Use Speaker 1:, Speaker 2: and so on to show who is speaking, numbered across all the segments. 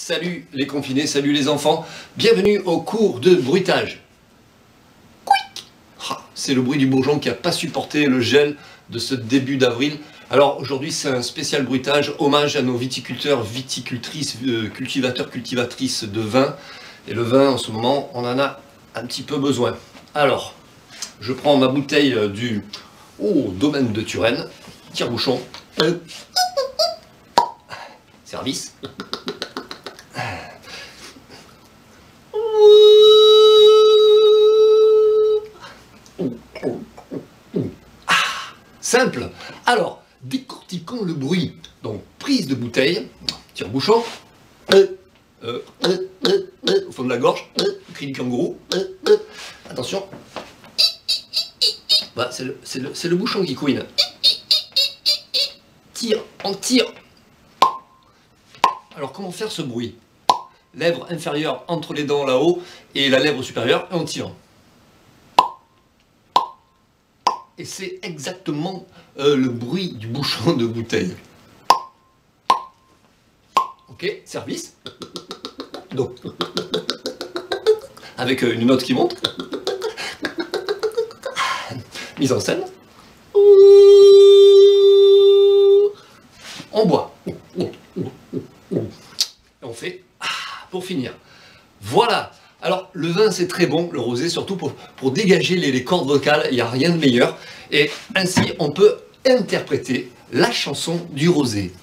Speaker 1: Salut les confinés, salut les enfants, bienvenue au cours de bruitage. C'est le bruit du bourgeon qui n'a pas supporté le gel de ce début d'avril. Alors aujourd'hui c'est un spécial bruitage, hommage à nos viticulteurs, viticultrices, cultivateurs, cultivatrices de vin. Et le vin en ce moment on en a un petit peu besoin. Alors je prends ma bouteille du domaine de Turenne, tire-bouchon, service. Simple. Alors, décortiquons le bruit. Donc, prise de bouteille, tire-bouchon, au fond de la gorge, cri du kangourou. Attention. Voilà, c'est le bouchon qui couine. Tire, on tire. Alors, comment faire ce bruit? Lèvre inférieure entre les dents là-haut et la lèvre supérieure, et on tire. Et c'est exactement le bruit du bouchon de bouteille. Ok, service. Donc, avec une note qui monte. Mise en scène. On boit. On fait pour finir. Voilà. Alors, le vin, c'est très bon, le rosé, surtout pour dégager les cordes vocales, il n'y a rien de meilleur. Et ainsi, on peut interpréter la chanson du rosé.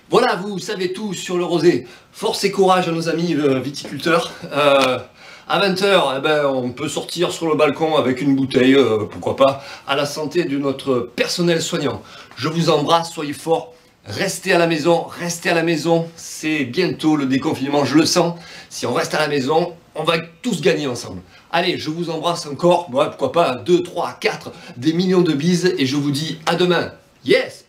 Speaker 1: Voilà, vous savez tout sur le rosé. Force et courage à nos amis viticulteurs. À 20 h, on peut sortir sur le balcon avec une bouteille, pourquoi pas, à la santé de notre personnel soignant. Je vous embrasse, soyez forts, restez à la maison, c'est bientôt le déconfinement, je le sens. Si on reste à la maison, on va tous gagner ensemble. Allez, je vous embrasse encore, pourquoi pas, 2, 3, 4, des millions de bises, et je vous dis à demain. Yes!